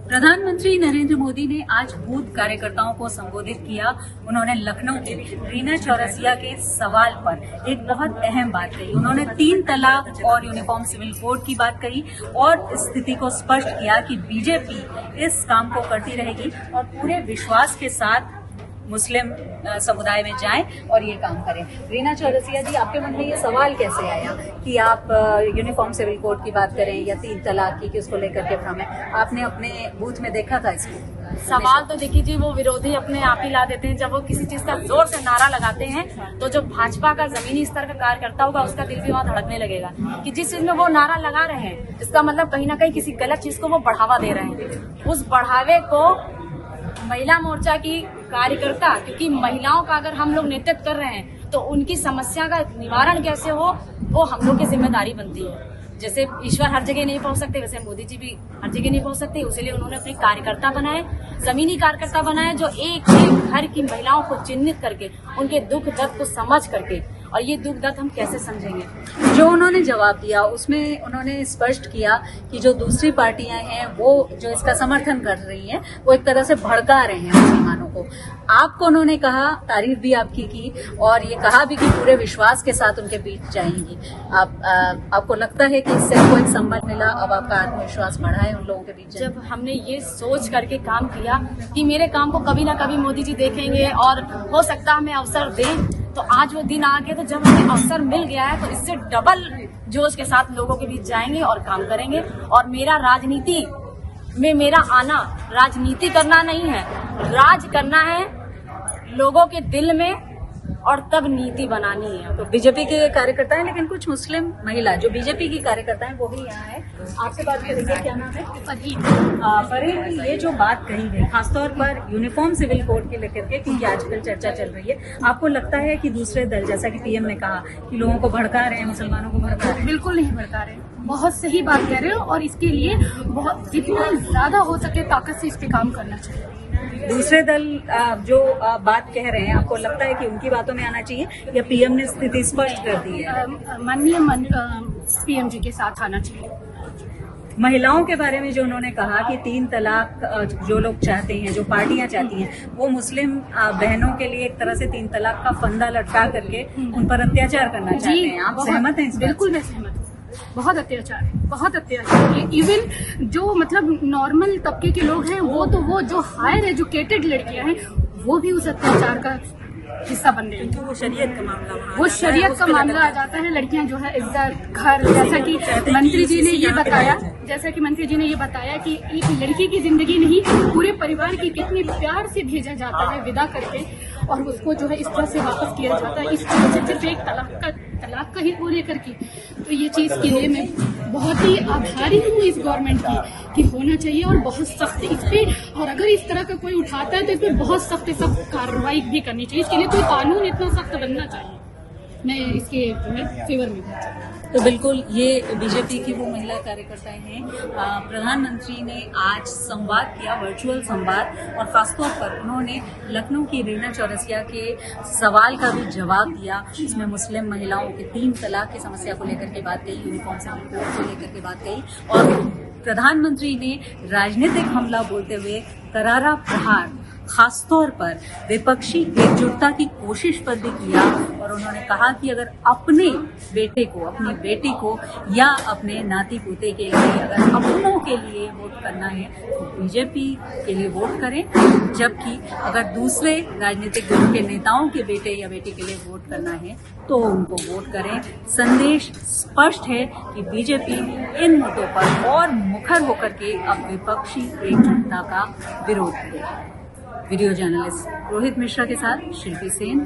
प्रधानमंत्री नरेंद्र मोदी ने आज बूथ कार्यकर्ताओं को संबोधित किया। उन्होंने लखनऊ के रीना चौरसिया के सवाल पर एक बहुत अहम बात कही। उन्होंने 3 तलाक और यूनिफॉर्म सिविल कोड की बात कही और स्थिति को स्पष्ट किया कि बीजेपी इस काम को करती रहेगी और पूरे विश्वास के साथ मुस्लिम समुदाय में जाएं और ये काम करें। रीना चौरसिया जी, आपके मन में ये सवाल कैसे आया कि आप यूनिफॉर्म सिविल कोड की बात करें या 3 तलाक की, उसको लेकर के भ्रम है? आपने अपने बूथ में देखा था इसको? सवाल तो देखिए जी, वो विरोधी अपने आप ही ला देते हैं। जब वो किसी चीज का जोर से नारा लगाते हैं तो जो भाजपा का जमीनी स्तर का कार्यकर्ता होगा उसका दिल भी वहाँ धड़कने लगेगा कि जिस चीज में वो नारा लगा रहे हैं इसका मतलब कहीं ना कहीं किसी गलत चीज को वो बढ़ावा दे रहे हैं। उस बढ़ावे को महिला मोर्चा की कार्यकर्ता, क्योंकि महिलाओं का अगर हम लोग नेतृत्व कर रहे हैं तो उनकी समस्या का निवारण कैसे हो वो हम लोग की जिम्मेदारी बनती है। जैसे ईश्वर हर जगह नहीं पहुंच सकते वैसे मोदी जी भी हर जगह नहीं पहुंच सकते, इसलिए उन्होंने अपने कार्यकर्ता बनाए, जमीनी कार्यकर्ता बनाए जो एक एक घर की महिलाओं को चिन्हित करके उनके दुख दर्द को समझ करके, और ये दुख दर्द हम कैसे समझेंगे। जो उन्होंने जवाब दिया उसमें उन्होंने स्पष्ट किया कि जो दूसरी पार्टियां हैं वो जो इसका समर्थन कर रही हैं वो एक तरह से भड़का रहे हैं मुसलमानों को। आपको उन्होंने कहा, तारीफ भी आपकी की और ये कहा भी कि पूरे विश्वास के साथ उनके बीच जाएंगी। आपको लगता है कि इससे आपको एक संबल मिला, अब आपका आत्मविश्वास बढ़ा है उन लोगों के बीच? जब हमने ये सोच करके काम किया कि मेरे काम को कभी ना कभी मोदी जी देखेंगे और हो सकता हमें अवसर दें, तो आज वो दिन आ गए। तो जब हमें अवसर मिल गया है तो इससे डबल जोश के साथ लोगों के बीच जाएंगे और काम करेंगे। और मेरा राजनीति में मेरा आना राजनीति करना नहीं है, राज करना है लोगों के दिल में और तब नीति बनानी है। तो बीजेपी के कार्यकर्ता हैं, लेकिन कुछ मुस्लिम महिला जो बीजेपी की कार्यकर्ता हैं वो भी यहाँ है। आपसे बात करेंगे, क्या नाम है? फरीन, ये जो बात कही गई खासतौर पर यूनिफॉर्म सिविल कोड के लेकर के, क्योंकि आजकल चर्चा चल रही है, आपको लगता है कि दूसरे दल जैसा कि पीएम ने कहा कि लोगों को भड़का रहे हैं, मुसलमानों को भड़का रहे हैं? बिल्कुल नहीं भड़का रहे, बहुत सही बात कह रहे हो और इसके लिए बहुत जितना ज्यादा हो सके ताकत से इस पे काम करना चाहिए। दूसरे दल जो बात कह रहे हैं, आपको लगता है कि उनकी बातों में आना चाहिए या पीएम ने स्थिति स्पष्ट कर दी है? माननीय पीएम जी के साथ आना चाहिए। महिलाओं के बारे में जो उन्होंने कहा कि 3 तलाक जो लोग चाहते हैं, जो पार्टियां चाहती हैं, वो मुस्लिम बहनों के लिए एक तरह से 3 तलाक का फंदा लटका करके उन पर अत्याचार करना चाहते हैं। आप सहमत हैं? बिल्कुल मैं सहमत हूँ। बहुत अत्याचार है, बहुत अत्याचार है। इवन जो मतलब नॉर्मल तबके के लोग हैं वो जो हायर एजुकेटेड लड़कियां हैं वो भी उस अत्याचार का हिस्सा बन रही है। वो शरीयत का मामला आ जाता है। लड़कियां जो है इज्जत, घर, जैसा कि मंत्री जी ने ये बताया कि एक लड़की की जिंदगी नहीं पूरे परिवार की कितनी प्यार से भेजा जाता है विदा करके, और उसको जो है इस तरह से वापस किया जाता है, इस तरह से सिर्फ एक तलाक का ही वो लेकर के। तो ये चीज के लिए मैं बहुत ही आभारी हूँ इस गवर्नमेंट की कि होना चाहिए और बहुत सख्त इस पे, और अगर इस तरह का कोई उठाता है तो इस पे बहुत सख्त कार्रवाई भी करनी चाहिए। इसके लिए कोई कानून इतना सख्त बनना चाहिए। मैं इसके फेवर में हूँ। तो बिल्कुल ये बीजेपी की वो महिला कार्यकर्ताएं हैं। प्रधानमंत्री ने आज संवाद किया, वर्चुअल संवाद, और खासतौर पर उन्होंने लखनऊ की रीना चौरसिया के सवाल का भी जवाब दिया। इसमें मुस्लिम महिलाओं के 3 तलाक की समस्या को लेकर के बात कही, यूनिफॉर्म सिविल कोड को लेकर के बात कही, और प्रधानमंत्री ने राजनीतिक हमला बोलते हुए करारा प्रहार खासतौर पर विपक्षी एकजुटता की कोशिश पर भी किया। और उन्होंने कहा कि अगर अपने बेटे को, अपनी बेटी को या अपने नाती पोते के लिए, अगर अपनों के लिए वोट करना है तो बीजेपी के लिए वोट करें, जबकि अगर दूसरे राजनीतिक दलों के नेताओं के बेटे या बेटी के लिए वोट करना है तो उनको वोट करें। संदेश स्पष्ट है कि बीजेपी इन मुद्दों पर और मुखर होकर के अब विपक्षी एकजुटता का विरोध करेगी। वीडियो जर्नलिस्ट रोहित मिश्रा के साथ शिल्पी सेन।